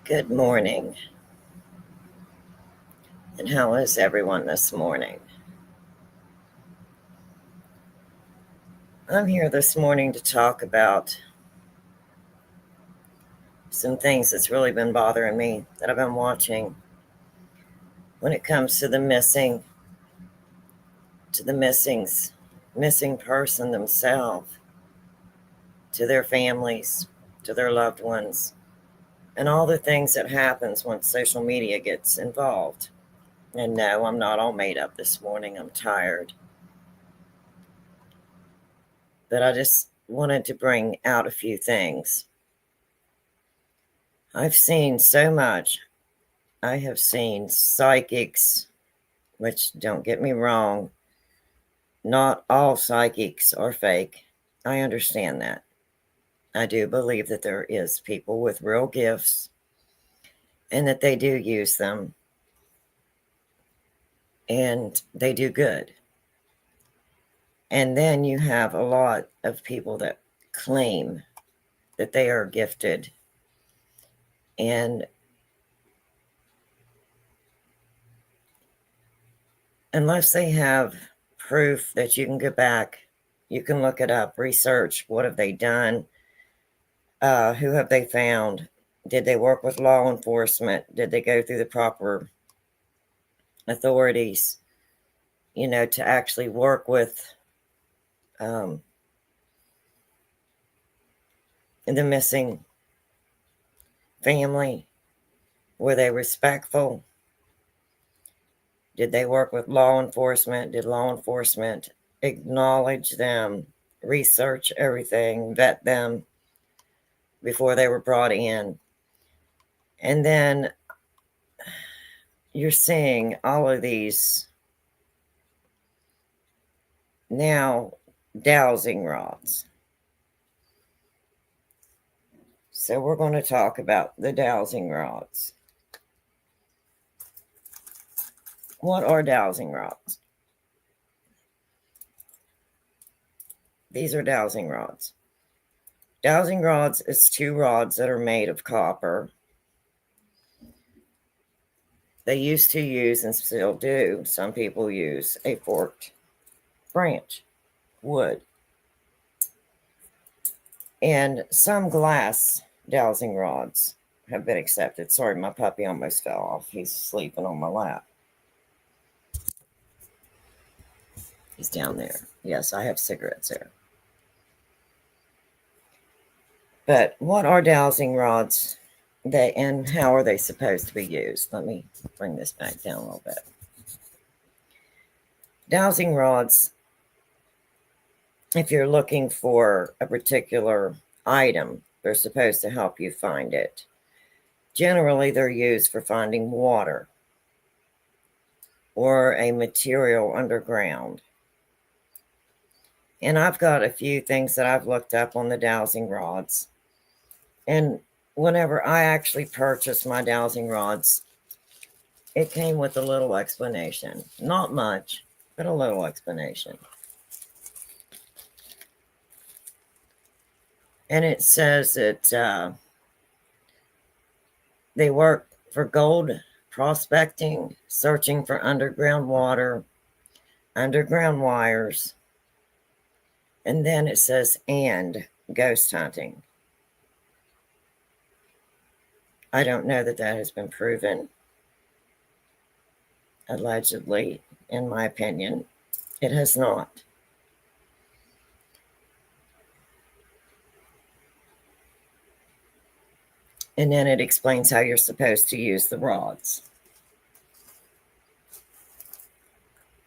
Good morning. And how is everyone this morning? I'm here this morning to talk about some things that's really been bothering me that I've been watching when it comes to the missing person themselves, to their families, to their loved ones, and all the things that happens when social media gets involved. And no, I'm not all made up this morning. I'm tired. But I just wanted to bring out a few things. I've seen so much. I have seen psychics, which don't get me wrong, not all psychics are fake. I understand that. I do believe that there is people with real gifts and that they do use them and they do good. And then you have a lot of people that claim that they are gifted, and unless they have proof that you can go back, you can look it up, research what have they done, who have they found, did they work with law enforcement, did they go through the proper authorities, to actually work with the missing family. Were they respectful? Did they work with law enforcement? Did law enforcement acknowledge them, research everything, vet them before they were brought in? And then you're seeing all of these now dowsing rods. So we're going to talk about the dowsing rods. What are dowsing rods? These are dowsing rods. Dowsing rods is two rods that are made of copper. They used to use, and still do, some people use a forked branch, wood. And some glass dowsing rods have been accepted. Sorry, my puppy almost fell off. He's sleeping on my lap. He's down there. Yes, I have cigarettes there. But what are dowsing rods? And how are they supposed to be used? Let me bring this back down a little bit. Dowsing rods, if you're looking for a particular item, they're supposed to help you find it. Generally, they're used for finding water or a material underground. And I've got a few things that I've looked up on the dowsing rods. And whenever I actually purchased my dowsing rods, it came with a little explanation. Not much, but a little explanation. And it says that they work for gold prospecting, searching for underground water, underground wires, and then it says, and ghost hunting. I don't know that that has been proven. Allegedly, in my opinion, it has not. And then it explains how you're supposed to use the rods.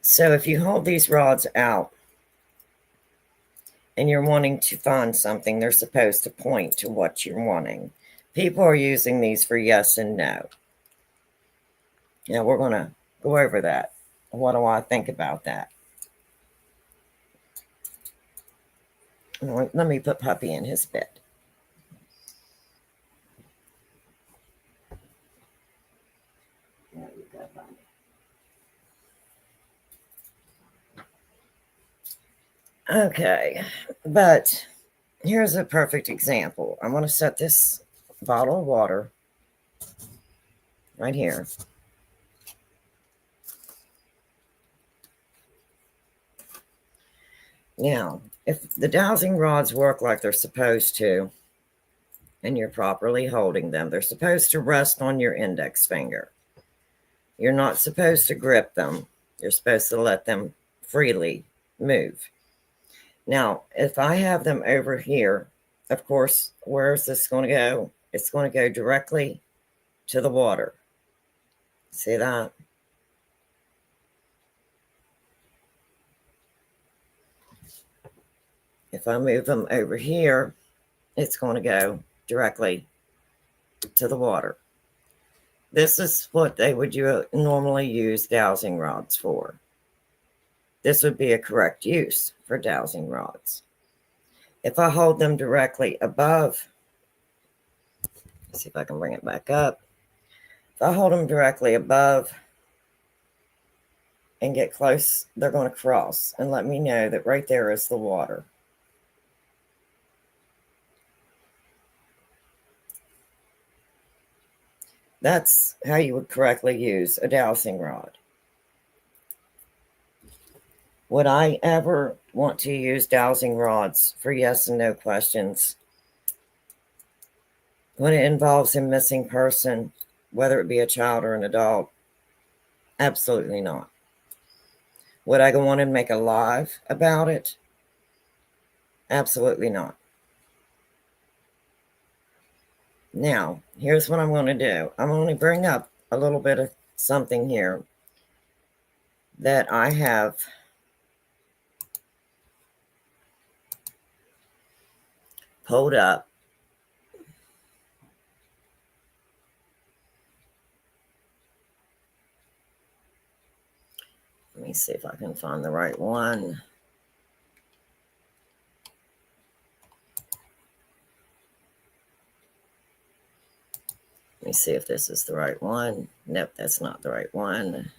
So if you hold these rods out and you're wanting to find something, they're supposed to point to what you're wanting. People are using these for yes and no. Now we're going to go over that. What do I think about that? Let me put Puppy in his bed. There you go, buddy. Okay, but here's a perfect example. I'm going to set this bottle of water right here. Now, if the dowsing rods work like they're supposed to, and you're properly holding them, they're supposed to rest on your index finger. You're not supposed to grip them. You're supposed to let them freely move. Now, if I have them over here, of course, where is this going to go? It's going to go directly to the water. See that? If I move them over here, it's going to go directly to the water. This is what they would normally use dowsing rods for. This would be a correct use for dowsing rods. If I hold them directly above, let's see if I can bring it back up. If I hold them directly above and get close, they're going to cross and let me know that right there is the water. That's how you would correctly use a dowsing rod. Would I ever want to use dowsing rods for yes and no questions when it involves a missing person, whether it be a child or an adult? Absolutely not. Would I go on and make a live about it? Absolutely not. Now, here's what I'm going to do. I'm going to bring up a little bit of something here that I have pulled up. Let me see if I can find the right one. Let me see if this is the right one. Nope, that's not the right one.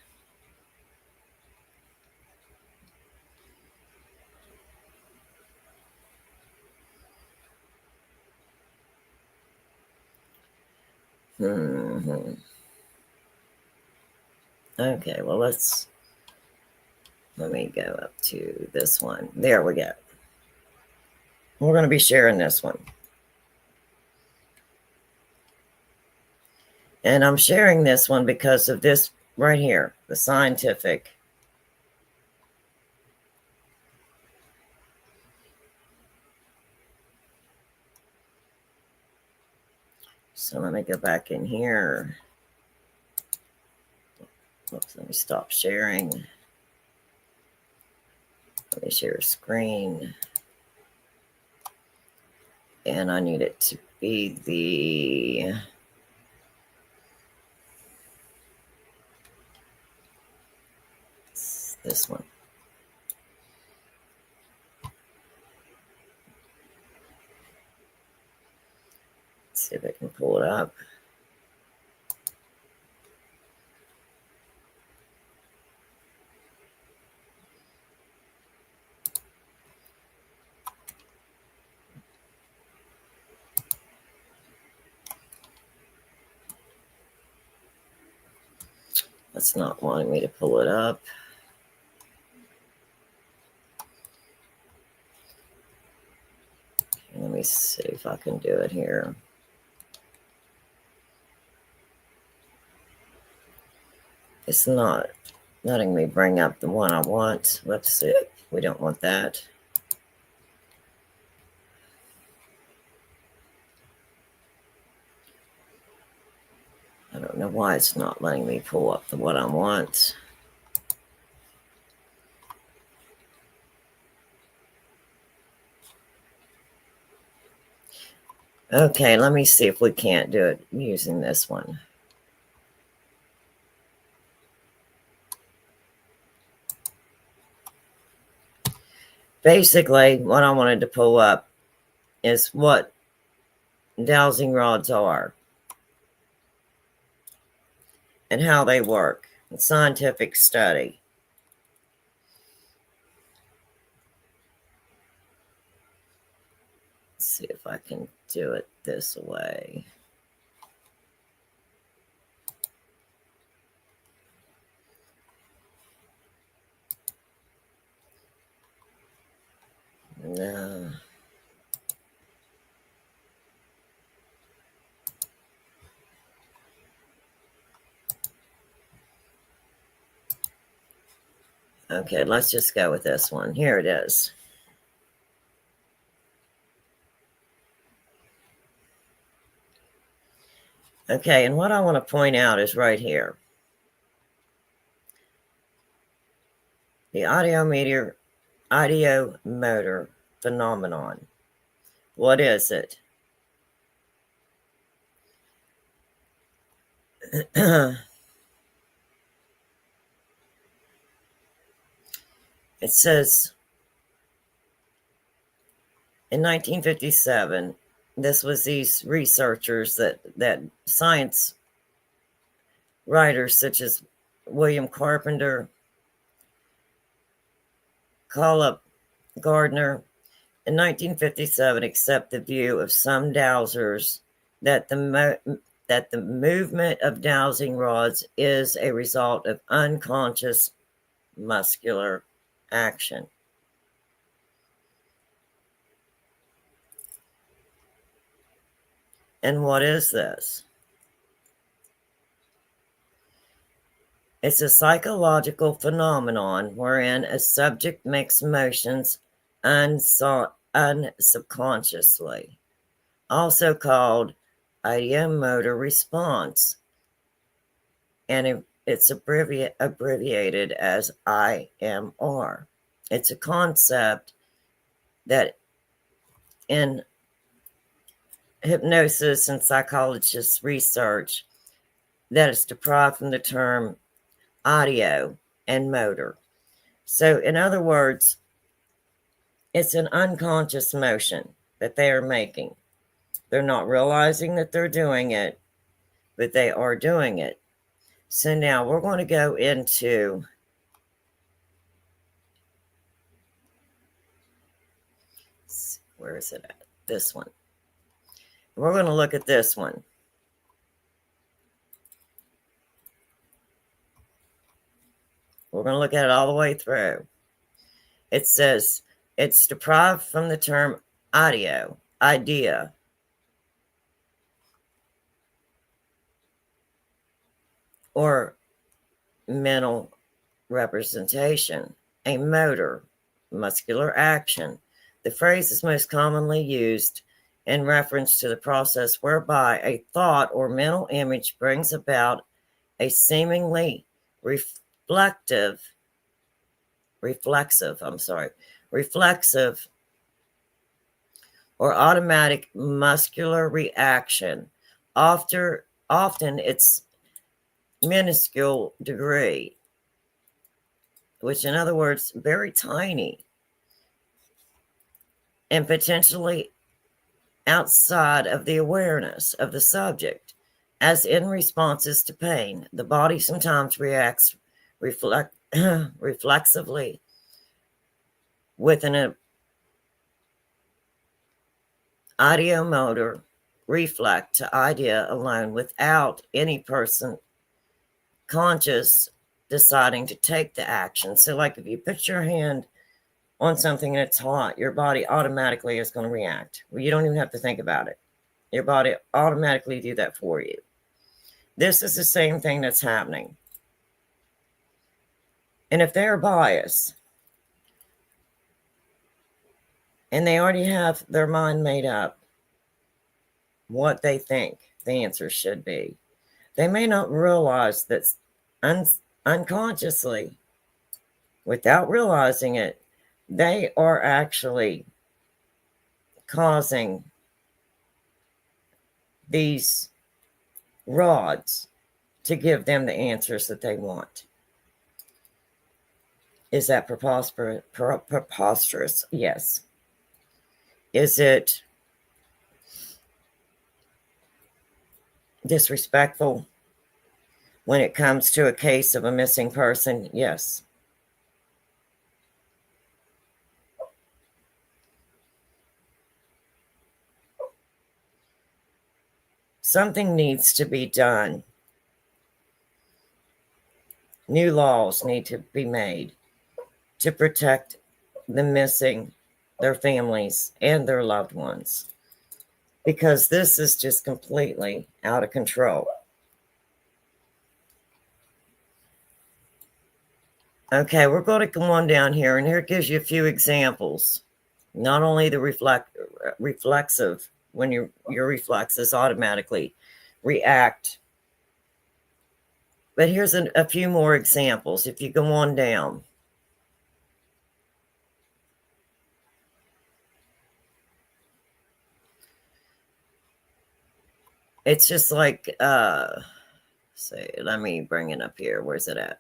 Okay, well, let me go up to this one. There we go. We're going to be sharing this one. And I'm sharing this one because of this right here, the scientific. So let me go back in here. Oops, let me stop sharing. Let me share a screen. And I need it to be this one. Let's see if I can pull it up. That's not wanting me to pull it up. Okay, let me see if I can do it here. It's not letting me bring up the one I want. Let's see. We don't want that. I don't know why it's not letting me pull up the one I want. Okay, let me see if we can't do it using this one. Basically, what I wanted to pull up is what dowsing rods are and how they work. A scientific study. Let's see if I can do it this way. Okay, let's just go with this one. Here it is. Okay, and what I want to point out is right here. The ideomotor phenomenon. What is it? It says in 1957, this was these researchers that science writers such as William Carpenter, Caleb Gardner, in 1957 accept the view of some dowsers that the movement of dowsing rods is a result of unconscious muscular action. And what is this? It's a psychological phenomenon wherein a subject makes motions unsubconsciously, also called ideomotor response, and it's abbreviated as IMR. It's a concept that in hypnosis and psychologist research that is derived from the term audio and motor. So in other words, it's an unconscious motion that they are making. They're not realizing that they're doing it, but they are doing it. So now we're going to go into where is it at? This one. We're going to look at this one. We're going to look at it all the way through. It says it's derived from the term idea, or mental representation, a motor, muscular action. The phrase is most commonly used in reference to the process whereby a thought or mental image brings about a seemingly reflexive or automatic muscular reaction. Often it's minuscule degree, which in other words, very tiny and potentially outside of the awareness of the subject. As in responses to pain, the body sometimes reacts reflexively with an ideomotor reflex to idea alone without any person conscious deciding to take the action. So like if you put your hand on something and it's hot, your body automatically is going to react. Well, you don't even have to think about it. Your body automatically do that for you. This is the same thing that's happening. And if they're biased and they already have their mind made up what they think the answer should be, they may not realize that unconsciously, without realizing it, they are actually causing these rods to give them the answers that they want. Is that preposterous? Yes. Is it disrespectful when it comes to a case of a missing person? Yes. Something needs to be done. New laws need to be made to protect the missing, their families, and their loved ones, because this is just completely out of control. Okay, we're going to come on down here, and here it gives you a few examples. Not only the reflexive, when your reflexes automatically react, but here's a few more examples. If you go on down, it's just like, say, let me bring it up here. Where's it at?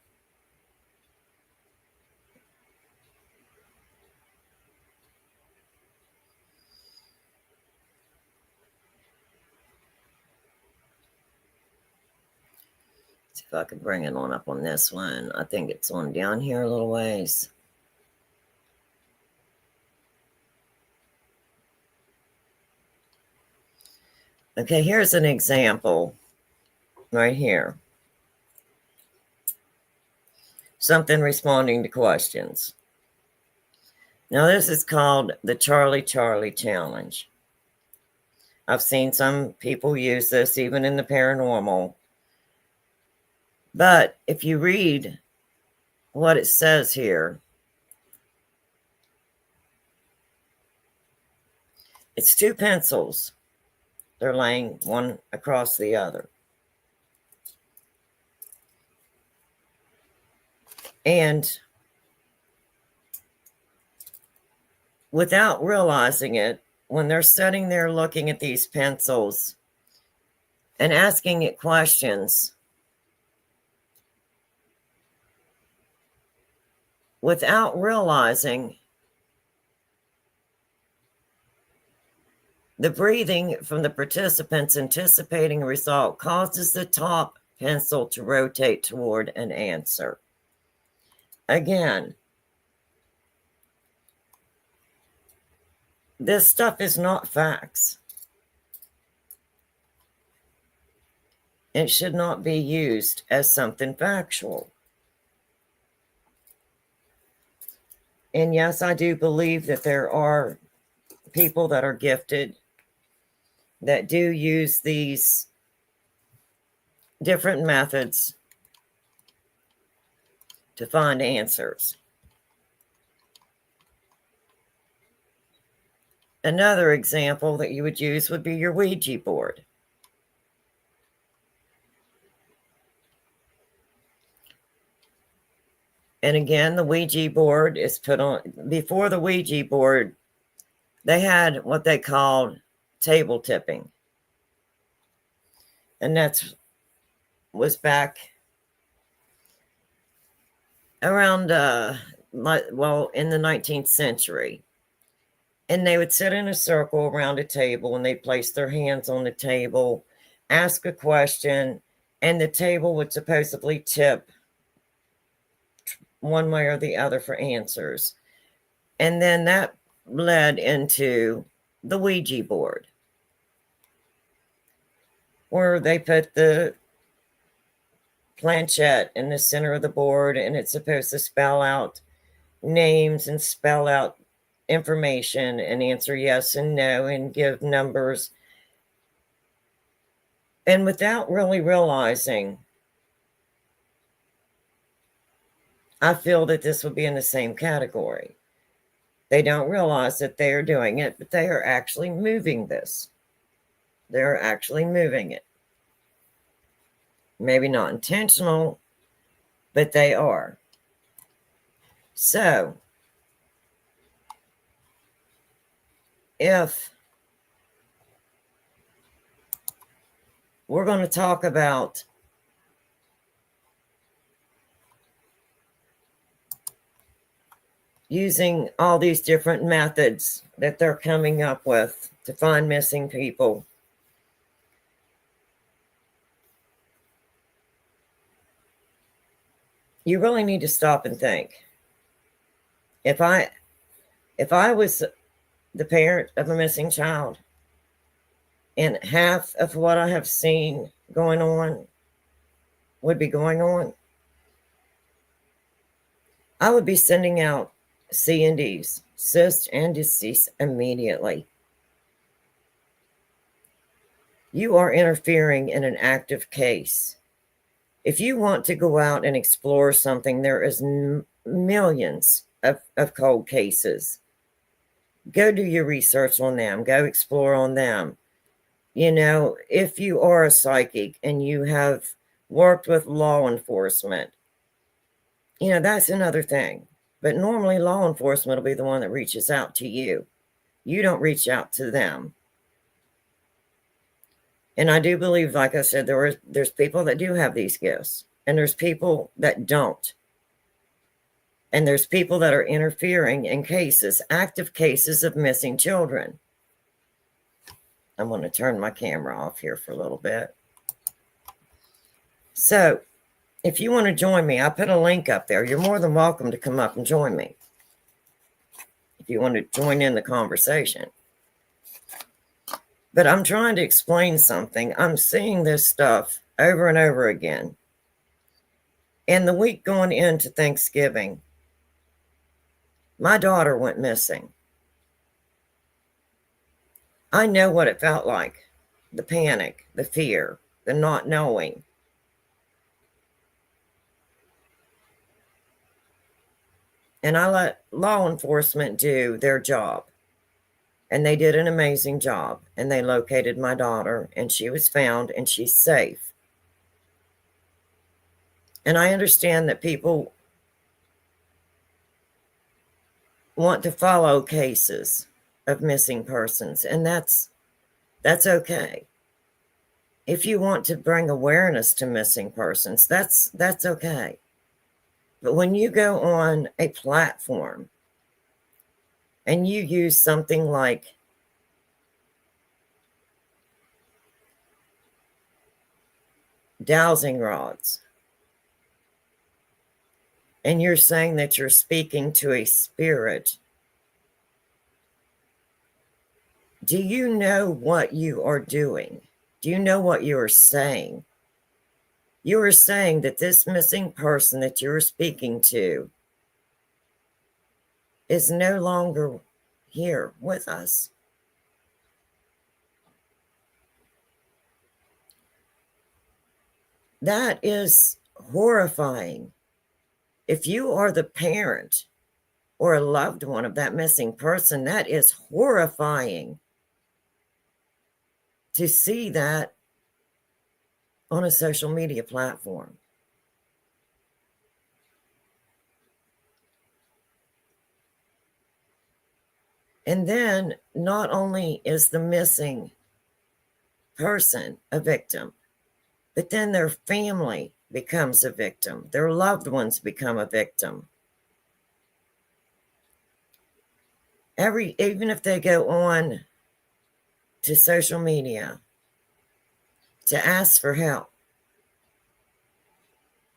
See if I can bring it on up on this one. I think it's on down here a little ways. Okay, here's an example right here. Something responding to questions. Now, this is called the Charlie Charlie Challenge. I've seen some people use this even in the paranormal. But if you read what it says here, it's two pencils. They're laying one across the other. And without realizing it, when they're sitting there looking at these pencils and asking it questions, without realizing, the breathing from the participants anticipating a result causes the top pencil to rotate toward an answer. Again, this stuff is not facts. It should not be used as something factual. And yes, I do believe that there are people that are gifted that do use these different methods to find answers. Another example that you would use would be your Ouija board. And again, the Ouija board is put on. Before the Ouija board, they had what they called table tipping. And that was back around, in the 19th century. And they would sit in a circle around a table, and they'd place their hands on the table, ask a question, and the table would supposedly tip one way or the other for answers. And then that led into the Ouija board, where they put the planchette in the center of the board, and it's supposed to spell out names and spell out information and answer yes and no and give numbers. And without really realizing, I feel that this would be in the same category. They don't realize that they are doing it, but they are actually moving this. They're actually moving it. Maybe not intentional, but they are. So, if we're going to talk about using all these different methods that they're coming up with to find missing people, you really need to stop and think. If I was the parent of a missing child, and half of what I have seen going on would be going on, I would be sending out C&Ds, assist and deceased, immediately. You are interfering in an active case. If you want to go out and explore something, there is millions of cold cases. Go do your research on them. Go explore on them. You know, if you are a psychic and you have worked with law enforcement, you know, that's another thing. But normally law enforcement will be the one that reaches out to you. You don't reach out to them. And I do believe, like I said, there's people that do have these gifts, and there's people that don't. And there's people that are interfering in cases, active cases of missing children. I'm going to turn my camera off here for a little bit. So, if you want to join me, I put a link up there. You're more than welcome to come up and join me if you want to join in the conversation. But I'm trying to explain something. I'm seeing this stuff over and over again. And the week going into Thanksgiving, my daughter went missing. I know what it felt like. The panic, the fear, the not knowing. And I let law enforcement do their job. And they did an amazing job. And they located my daughter, and she was found, and she's safe. And I understand that people want to follow cases of missing persons, and that's okay. If you want to bring awareness to missing persons, that's okay. But when you go on a platform and you use something like dowsing rods, and you're saying that you're speaking to a spirit, do you know what you are doing? Do you know what you are saying? You are saying that this missing person that you're speaking to is no longer here with us. That is horrifying. If you are the parent or a loved one of that missing person, that is horrifying to see that on a social media platform. And then not only is the missing person a victim, but then their family becomes a victim. Their loved ones become a victim. Even if they go on to social media to ask for help,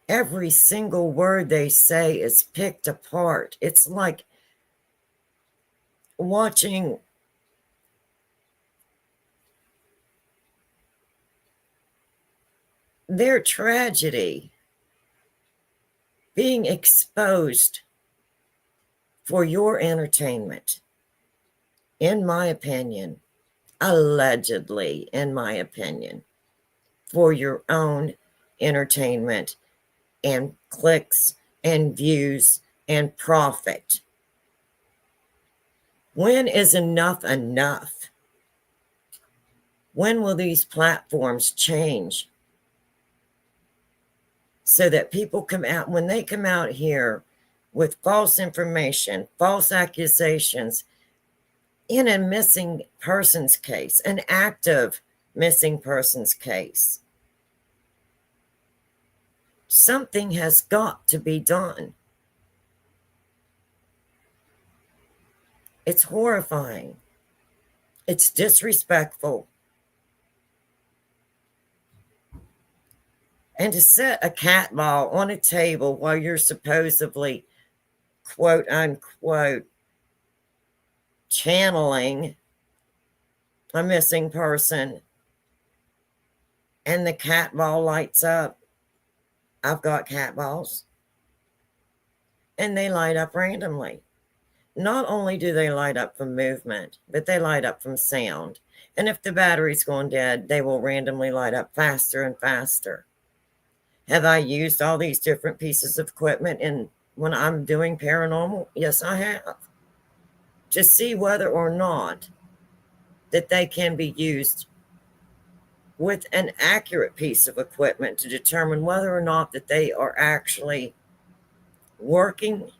every single word they say is picked apart. It's like watching their tragedy being exposed for your entertainment, in my opinion, allegedly, in my opinion, for your own entertainment and clicks and views and profit. When is enough enough? When will these platforms change so that people come out, when they come out here with false information, false accusations in a missing persons case, an active missing persons case? Something has got to be done. It's horrifying. It's disrespectful. And to set a cat ball on a table while you're supposedly, quote unquote, channeling a missing person, and the cat ball lights up. I've got cat balls, and they light up randomly. Not only do they light up from movement, but they light up from sound. And if the battery's gone dead, they will randomly light up faster and faster. Have I used all these different pieces of equipment in when I'm doing paranormal? Yes, I have. To see whether or not that they can be used with an accurate piece of equipment to determine whether or not that they are actually working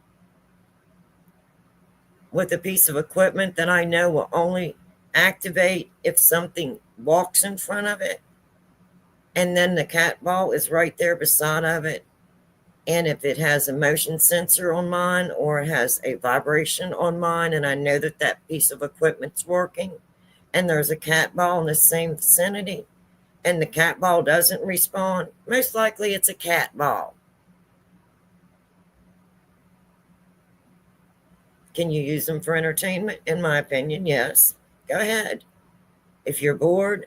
with a piece of equipment that I know will only activate if something walks in front of it, and then the cat ball is right there beside of it, and if it has a motion sensor on mine or it has a vibration on mine, and I know that that piece of equipment's working, and there's a cat ball in the same vicinity, and the cat ball doesn't respond, most likely it's a cat ball. Can you use them for entertainment? In my opinion, yes. Go ahead. If you're bored,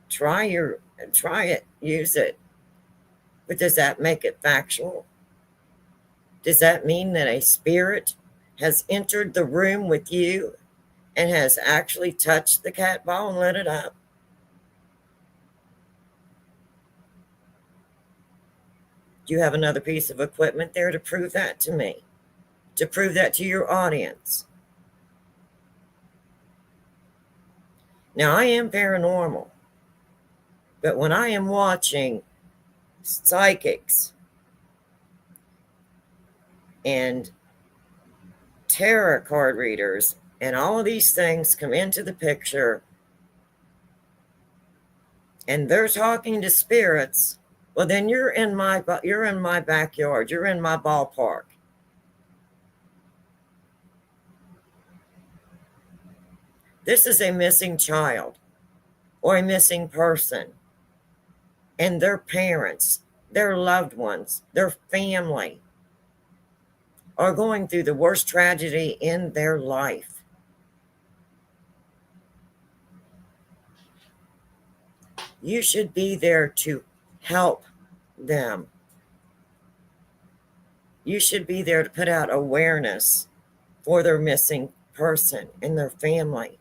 try it, use it. But does that make it factual? Does that mean that a spirit has entered the room with you and has actually touched the cat ball and lit it up? Do you have another piece of equipment there to prove that to me? To prove that to your audience? Now, I am paranormal, but when I am watching psychics and tarot card readers and all of these things come into the picture and they're talking to spirits, well, then you're in my backyard, you're in my ballpark. This is a missing child or a missing person, and their parents, their loved ones, their family are going through the worst tragedy in their life. You should be there to help them. You should be there to put out awareness for their missing person and their family.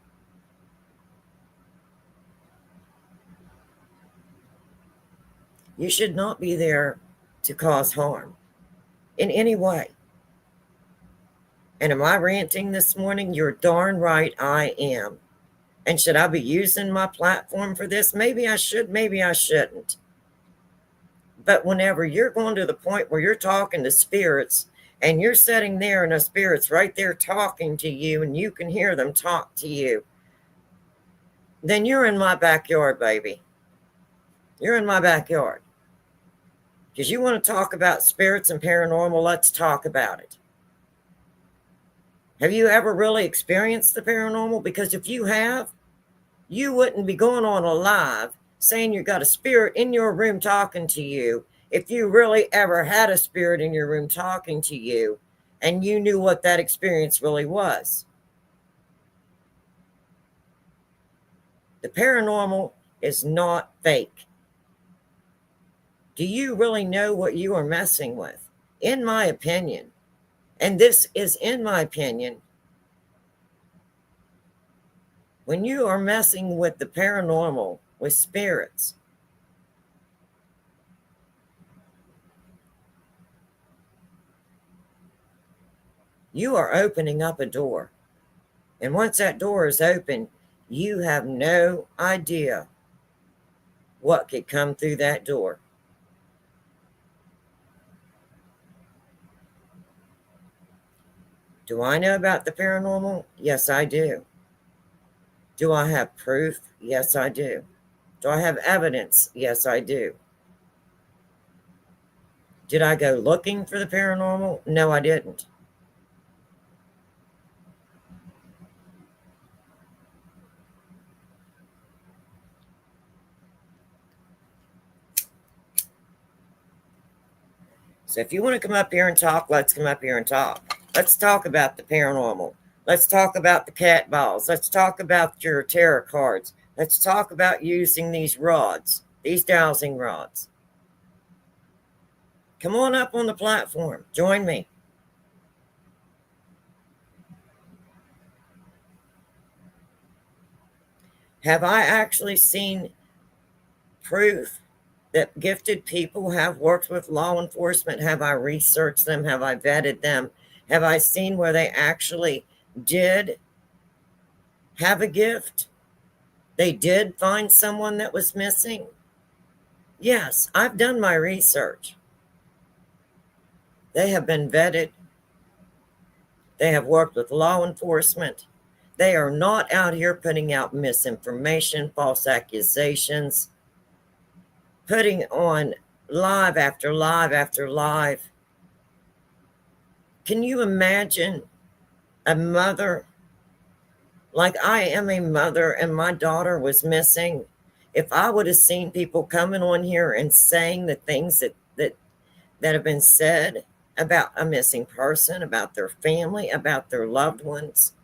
You should not be there to cause harm in any way. And am I ranting this morning? You're darn right I am. And should I be using my platform for this? Maybe I should, maybe I shouldn't. But whenever you're going to the point where you're talking to spirits and you're sitting there and a spirit's right there talking to you and you can hear them talk to you, then you're in my backyard, baby. You're in my backyard. Because you want to talk about spirits and paranormal, let's talk about it. Have you ever really experienced the paranormal? Because if you have, you wouldn't be going on a live saying you got a spirit in your room talking to you if you really ever had a spirit in your room talking to you and you knew what that experience really was. The paranormal is not fake. Do you really know what you are messing with? In my opinion, and this is in my opinion, when you are messing with the paranormal, with spirits, you are opening up a door. And once that door is open, you have no idea what could come through that door. Do I know about the paranormal? Yes, I do. Do I have proof? Yes, I do. Do I have evidence? Yes, I do. Did I go looking for the paranormal? No, I didn't. So if you want to come up here and talk, let's come up here and talk. Let's talk about the paranormal. Let's talk about the cat balls. Let's talk about your tarot cards. Let's talk about using these rods, these dowsing rods. Come on up on the platform. Join me. Have I actually seen proof that gifted people have worked with law enforcement? Have I researched them? Have I vetted them? Have I seen where they actually did have a gift? They did find someone that was missing? Yes, I've done my research. They have been vetted. They have worked with law enforcement. They are not out here putting out misinformation, false accusations, putting on live after live after live. Can you imagine a mother, like I am a mother, and my daughter was missing? If I would have seen people coming on here and saying the things that have been said about a missing person, about their family, about their loved ones,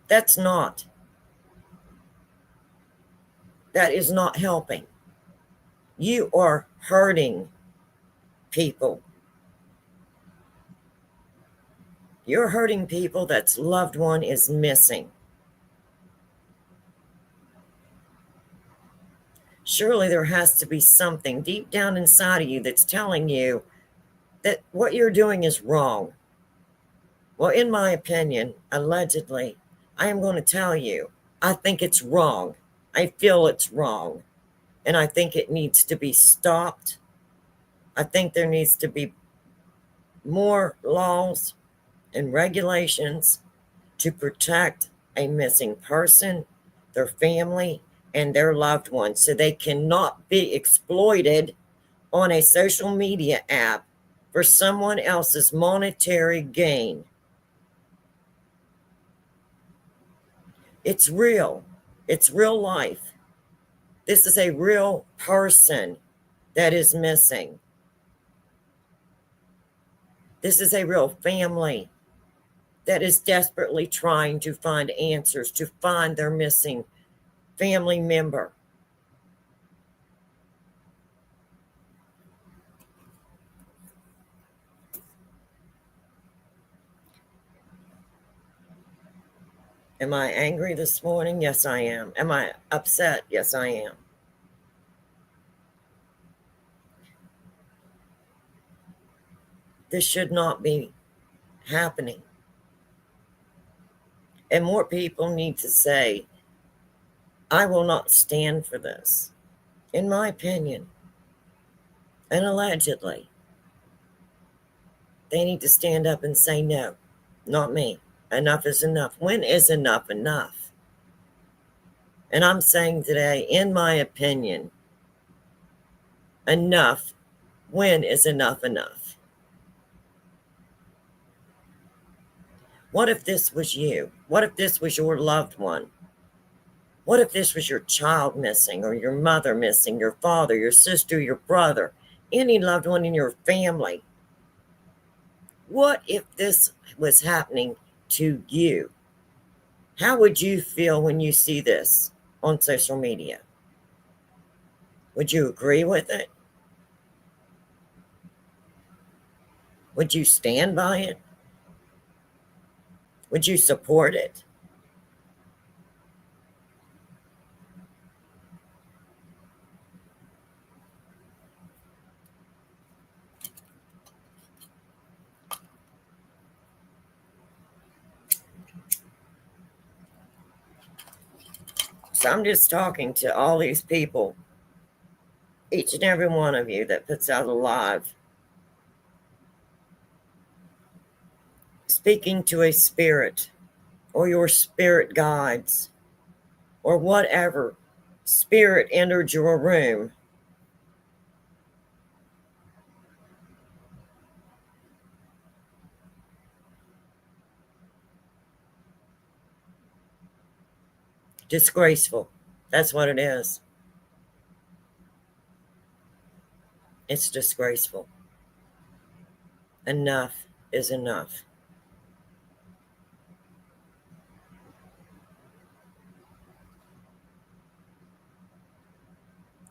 that is not helping. You are hurting people. You're hurting people that's loved one is missing. Surely there has to be something deep down inside of you that's telling you that what you're doing is wrong. Well, in my opinion, allegedly, I am going to tell you, I think it's wrong. I feel it's wrong. And I think it needs to be stopped. I think there needs to be more laws and regulations to protect a missing person, their family, and their loved ones, so they cannot be exploited on a social media app for someone else's monetary gain. It's real. It's real life. This is a real person that is missing. This is a real family that is desperately trying to find answers, to find their missing family member. Am I angry this morning? Yes, I am. Am I upset? Yes, I am. This should not be happening. And more people need to say, I will not stand for this. In my opinion, and allegedly, they need to stand up and say, no, not me. Enough is enough. When is enough enough? And I'm saying today, in my opinion, enough. When is enough enough? What if this was you? What if this was your loved one? What if this was your child missing, or your mother missing, your father, your sister, your brother, any loved one in your family? What if this was happening to you? How would you feel when you see this on social media? Would you agree with it? Would you stand by it? Would you support it? So I'm just talking to all these people, each and every one of you that puts out a live, speaking to a spirit or your spirit guides or whatever spirit entered your room. Disgraceful. That's what it is. It's disgraceful. Enough is enough.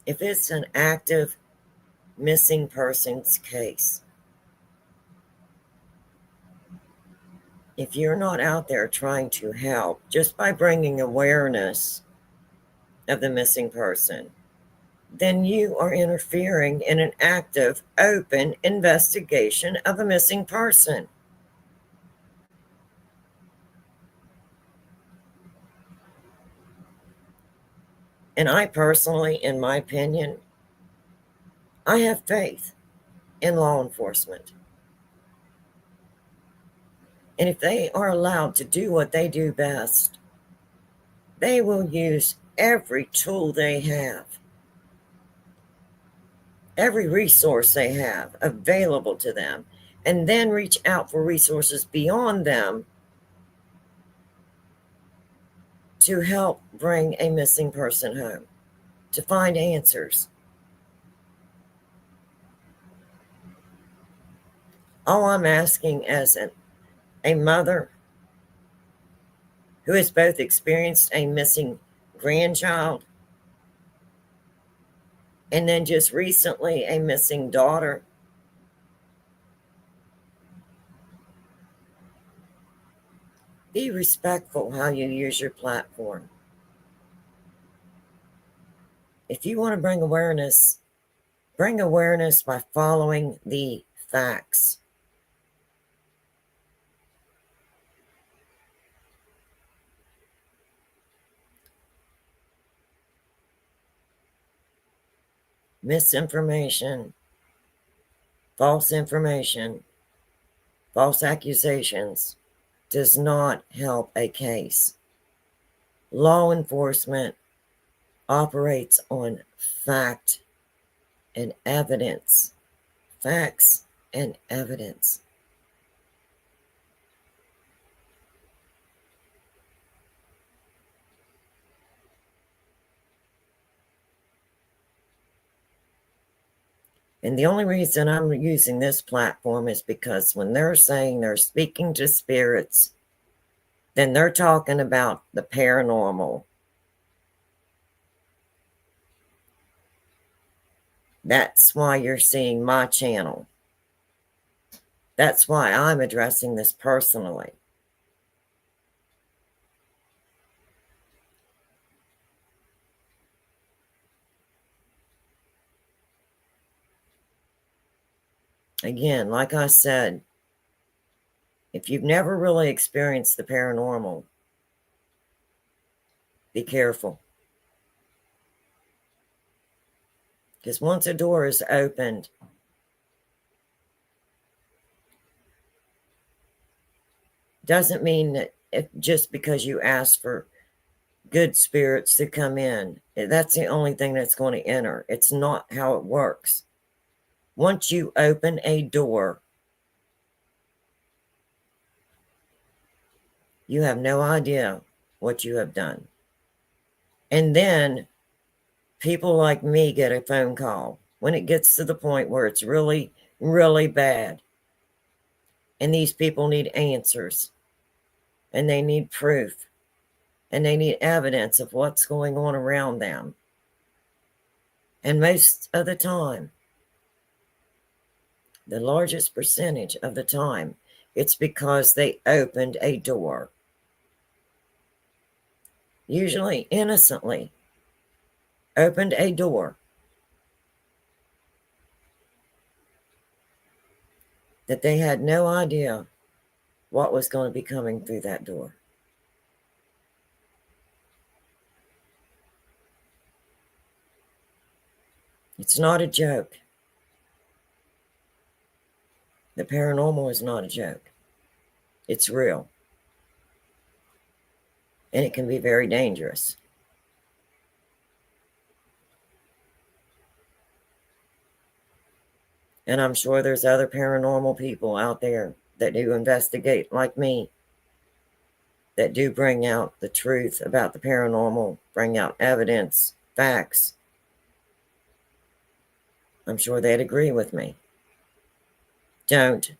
If it's an active missing persons case, if you're not out there trying to help just by bringing awareness of the missing person, then you are interfering in an active, open investigation of a missing person. And I personally, in my opinion, I have faith in law enforcement. And if they are allowed to do what they do best, they will use every tool they have, every resource they have available to them, and then reach out for resources beyond them to help bring a missing person home, to find answers. All I'm asking as a mother who has both experienced a missing grandchild and then just recently a missing daughter, be respectful how you use your platform. If you want to bring awareness by following the facts. Misinformation, false information, false accusations does not help a case. Law enforcement operates on fact and evidence. Facts and evidence. And the only reason I'm using this platform is because when they're saying they're speaking to spirits, then they're talking about the paranormal. That's why you're seeing my channel. That's why I'm addressing this personally. Again, like I said, if you've never really experienced the paranormal, be careful. Because once a door is opened, doesn't mean that just because you ask for good spirits to come in, that's the only thing that's going to enter. It's not how it works. Once you open a door, you have no idea what you have done. And then people like me get a phone call when it gets to the point where it's really, really bad. And these people need answers. And they need proof. And they need evidence of what's going on around them. And most of the time, the largest percentage of the time, it's because they opened a door. Usually innocently opened a door that they had no idea what was going to be coming through that door. It's not a joke. The paranormal is not a joke. It's real. And it can be very dangerous. And I'm sure there's other paranormal people out there that do investigate like me, that do bring out the truth about the paranormal, bring out evidence, facts. I'm sure they'd agree with me. Don't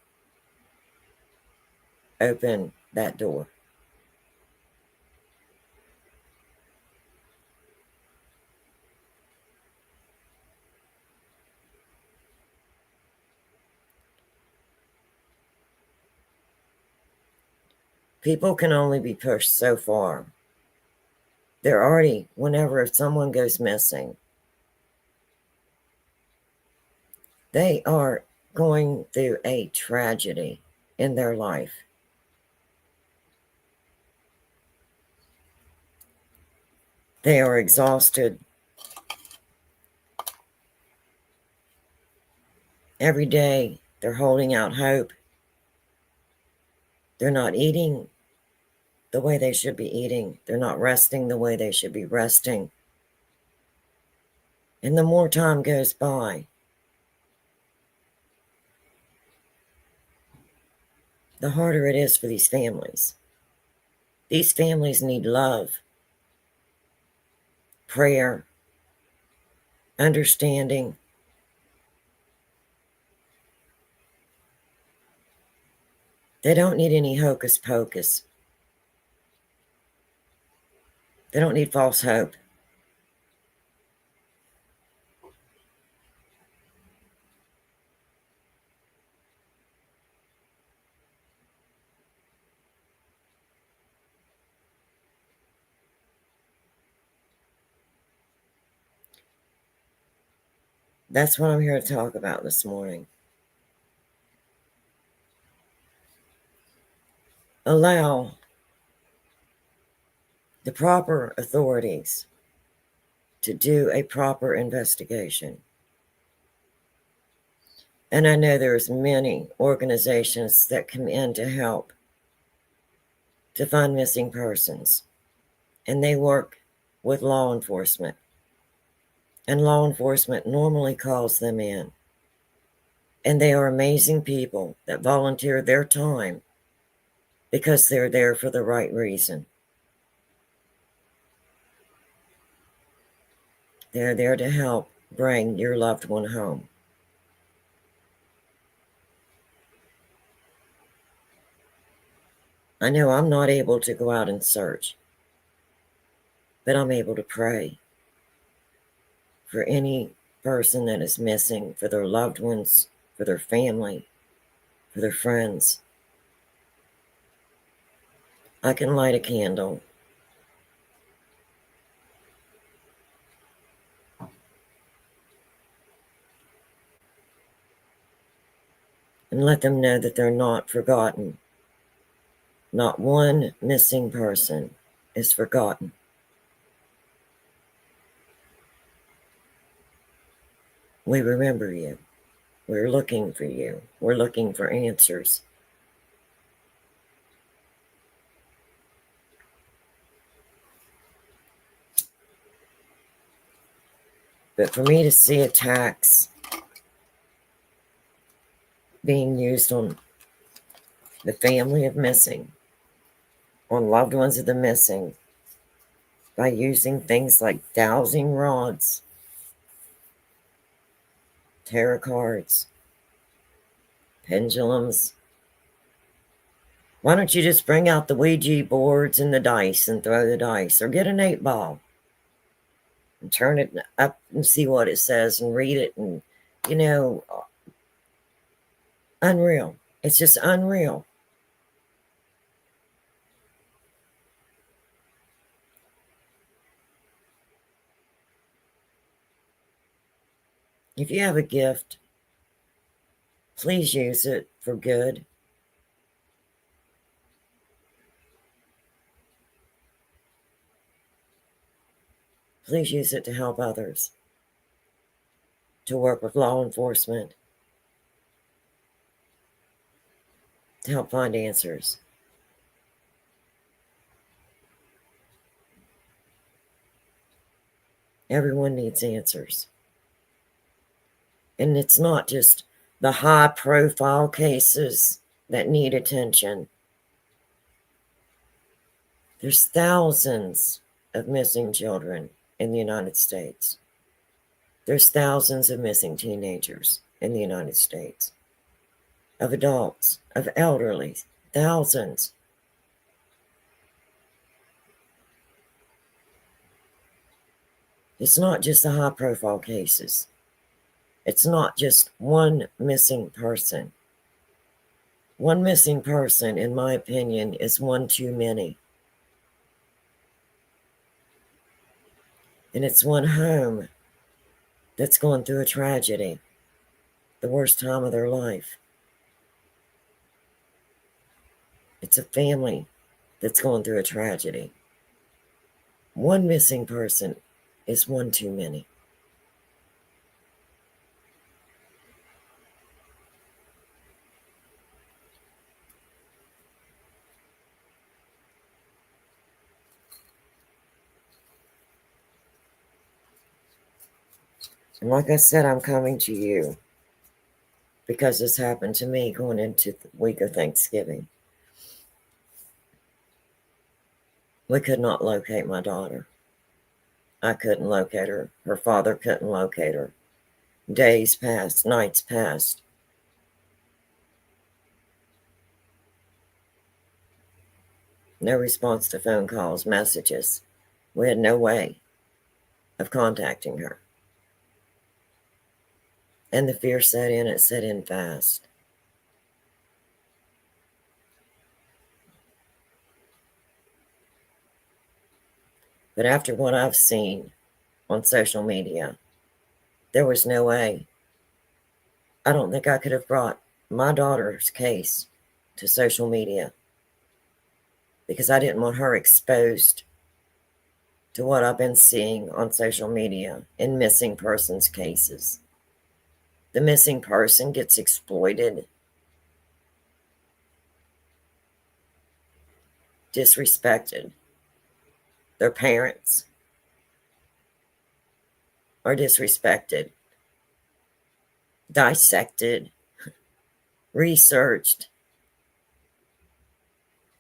open that door. People can only be pushed so far. They're already, whenever someone goes missing, they are going through a tragedy in their life. They are exhausted. Every day they're holding out hope. They're not eating the way they should be eating. They're not resting the way they should be resting. And the more time goes by, the harder it is for these families. These families need love, prayer, understanding. They don't need any hocus pocus. They don't need false hope. That's what I'm here to talk about this morning. Allow the proper authorities to do a proper investigation. And I know there's many organizations that come in to help to find missing persons. And they work with law enforcement. And law enforcement normally calls them in. And they are amazing people that volunteer their time because they're there for the right reason. They're there to help bring your loved one home. I know I'm not able to go out and search, but I'm able to pray for any person that is missing, for their loved ones, for their family, for their friends. I can light a candle and let them know that they're not forgotten. Not one missing person is forgotten. We remember you. We're looking for you. We're looking for answers. But for me to see attacks being used on the family of missing, on loved ones of the missing, by using things like dowsing rods, tarot cards, pendulums. Why don't you just bring out the Ouija boards and the dice and throw the dice, or get an 8-ball and turn it up and see what it says and read it, and unreal. It's just unreal. If you have a gift, please use it for good. Please use it to help others, to work with law enforcement, to help find answers. Everyone needs answers. And it's not just the high-profile cases that need attention. There's thousands of missing children in the United States. There's thousands of missing teenagers in the United States, of adults, of elderly, thousands. It's not just the high-profile cases. It's not just one missing person. One missing person, in my opinion, is one too many. And it's one home that's going through a tragedy, the worst time of their life. It's a family that's going through a tragedy. One missing person is one too many. And like I said, I'm coming to you because this happened to me going into the week of Thanksgiving. We could not locate my daughter. I couldn't locate her. Her father couldn't locate her. Days passed, nights passed. No response to phone calls, messages. We had no way of contacting her. And the fear set in, it set in fast. But after what I've seen on social media, there was no way. I don't think I could have brought my daughter's case to social media because I didn't want her exposed to what I've been seeing on social media in missing persons cases. The missing person gets exploited, disrespected. Their parents are disrespected, dissected, researched,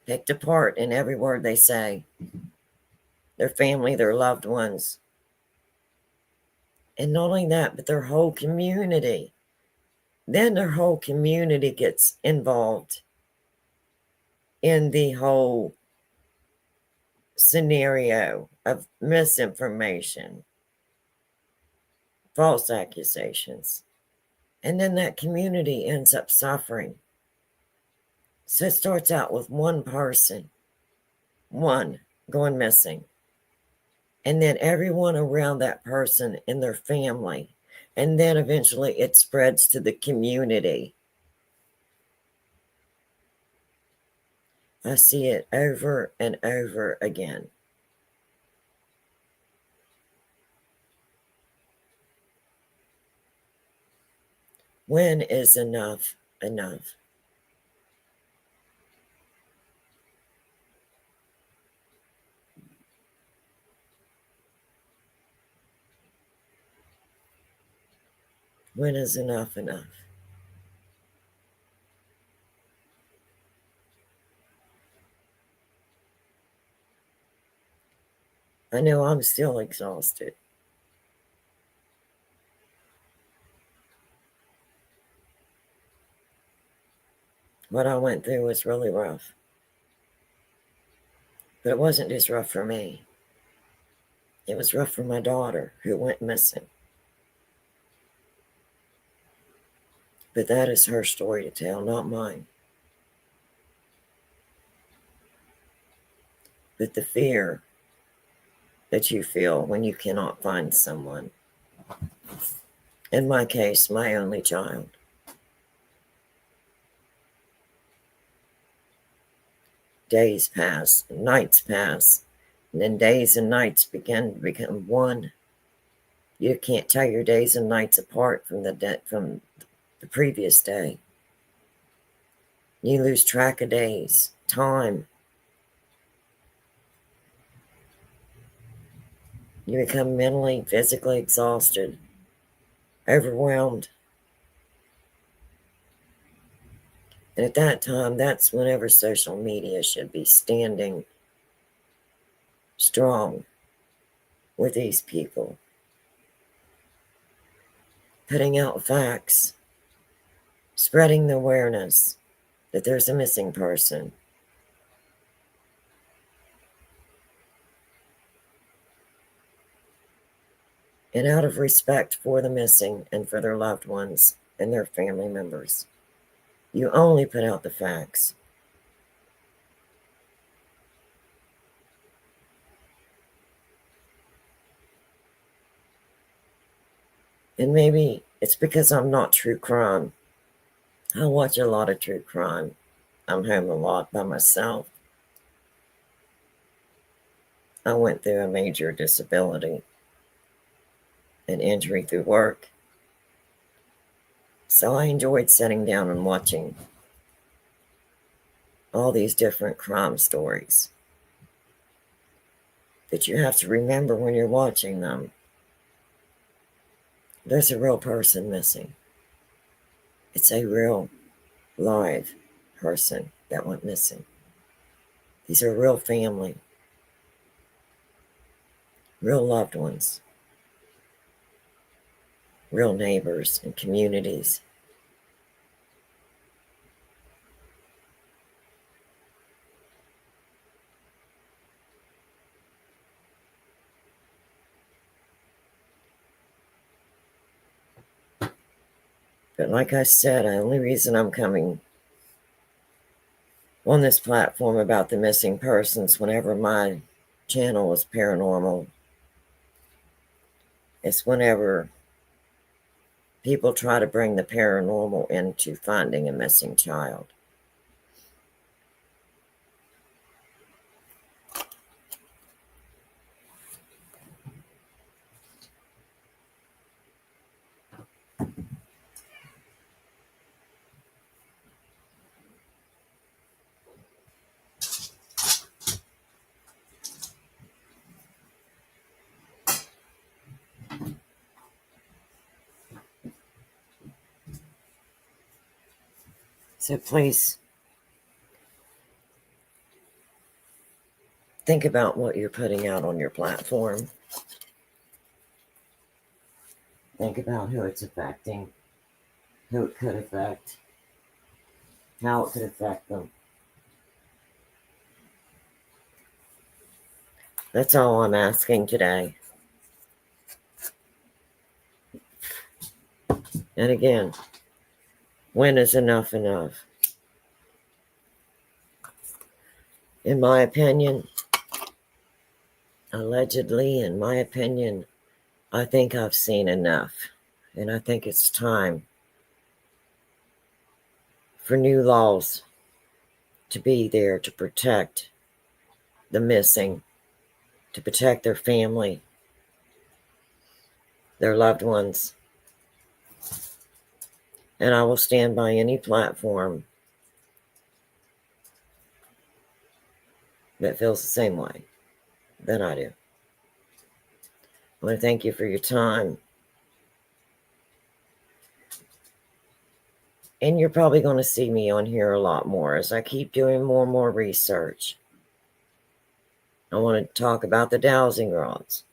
picked apart in every word they say. Their family, their loved ones. And not only that, but their whole community. Then their whole community gets involved in the whole scenario of misinformation, false accusations. And then that community ends up suffering. So it starts out with one person, one going missing. And then everyone around that person and their family. And then eventually it spreads to the community. I see it over and over again. When is enough enough? When is enough enough? I know I'm still exhausted. What I went through was really rough. But it wasn't just rough for me. It was rough for my daughter who went missing. But that is her story to tell, not mine. But the fear that you feel when you cannot find someone. In my case, my only child. Days pass, nights pass, and then days and nights begin to become one. You can't tell your days and nights apart from from the previous day. You lose track of days, time. You become mentally, physically exhausted, overwhelmed. And at that time, that's whenever social media should be standing strong with these people, putting out facts, spreading the awareness that there's a missing person. And out of respect for the missing and for their loved ones and their family members, You only put out the facts. And maybe it's because I'm not true crime. I watch a lot of true crime. I'm home a lot by myself. I went through a major disability, an injury through work. So I enjoyed sitting down and watching all these different crime stories. But you have to remember when you're watching them, there's a real person missing. It's a real live person that went missing. These are real family, real loved ones, real neighbors and communities. But like I said, the only reason I'm coming on this platform about the missing persons whenever my channel is paranormal is whenever people try to bring the paranormal into finding a missing child. So please think about what you're putting out on your platform. Think about who it's affecting, who it could affect, how it could affect them. That's all I'm asking today. And again, when is enough enough? In my opinion, allegedly, in my opinion, I think I've seen enough. And I think it's time for new laws to be there to protect the missing, to protect their family, their loved ones. And I will stand by any platform that feels the same way that I do. I want to thank you for your time. And you're probably going to see me on here a lot more as I keep doing more and more research. I want to talk about the dowsing rods.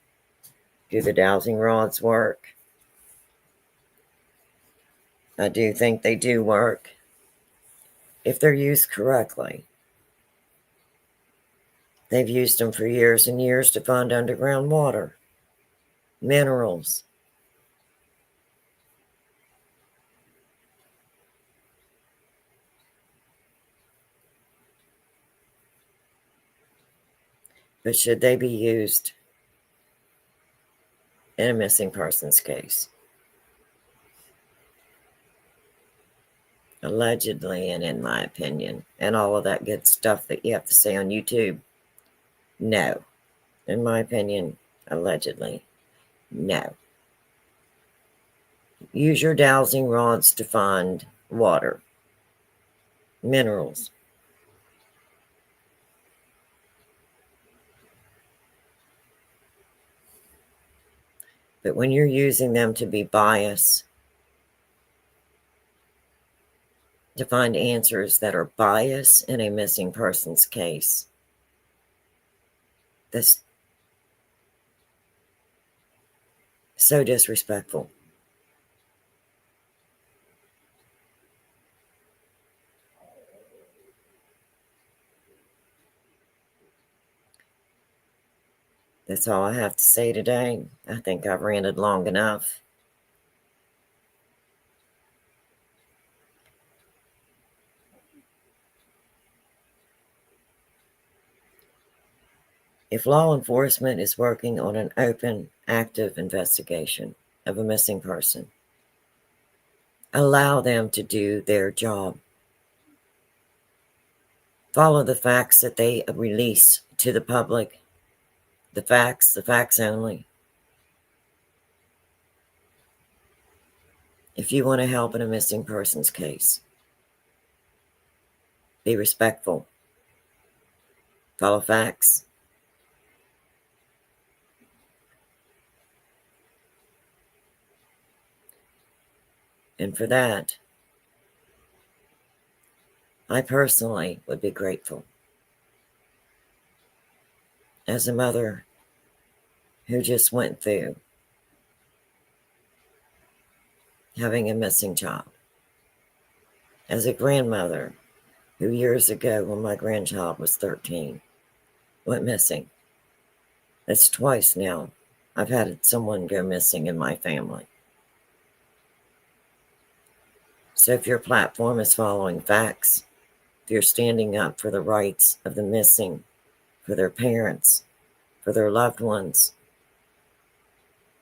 Do the dowsing rods work? I do think they do work if they're used correctly. They've used them for years and years to find underground water, minerals. But should they be used in a missing persons case? Allegedly, and in my opinion, and all of that good stuff that you have to say on YouTube, no. In my opinion, allegedly, no. Use your dowsing rods to find water, minerals. But when you're using them to be biased, to find answers that are biased in a missing persons case, that's so disrespectful. That's all I have to say today. I think I've ranted long enough. If law enforcement is working on an open, active investigation of a missing person, allow them to do their job. Follow the facts that they release to the public. The facts only. If you want to help in a missing persons case, be respectful. Follow facts. And for that, I personally would be grateful. As a mother who just went through having a missing child. As a grandmother who years ago, when my grandchild was 13, went missing. That's twice now I've had someone go missing in my family. So if your platform is following facts, if you're standing up for the rights of the missing, for their parents, for their loved ones,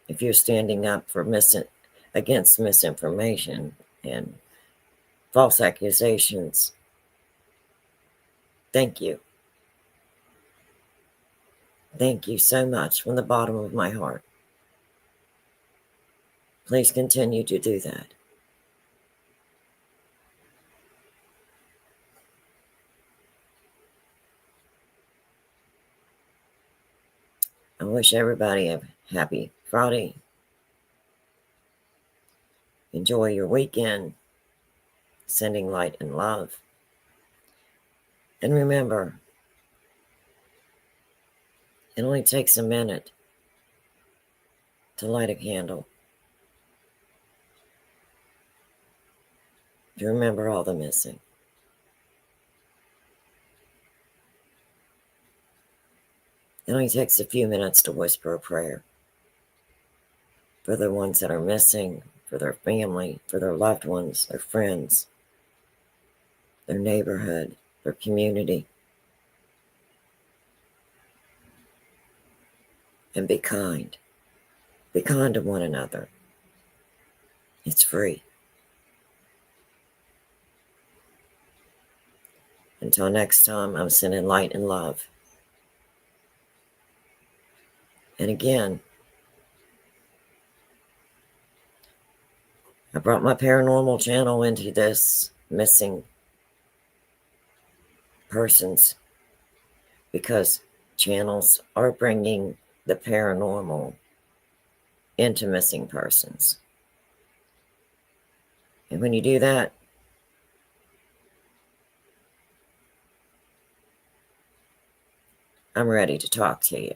if you're standing up for against misinformation and false accusations, thank you. Thank you so much from the bottom of my heart. Please continue to do that. I wish everybody a happy Friday. Enjoy your weekend. Sending light and love. And remember, it only takes a minute to light a candle. To remember all the missing. It only takes a few minutes to whisper a prayer for the ones that are missing, for their family, for their loved ones, their friends, their neighborhood, their community. And be kind. Be kind to one another. It's free. Until next time, I'm sending light and love. And again, I brought my paranormal channel into this missing persons because channels are bringing the paranormal into missing persons. And when you do that, I'm ready to talk to you.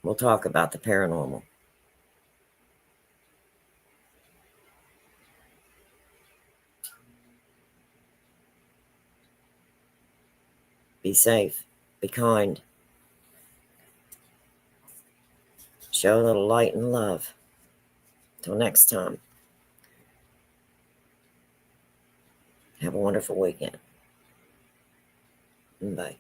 We'll talk about the paranormal. Be safe. Be kind. Show a little light and love. Till next time. Have a wonderful weekend. Bye.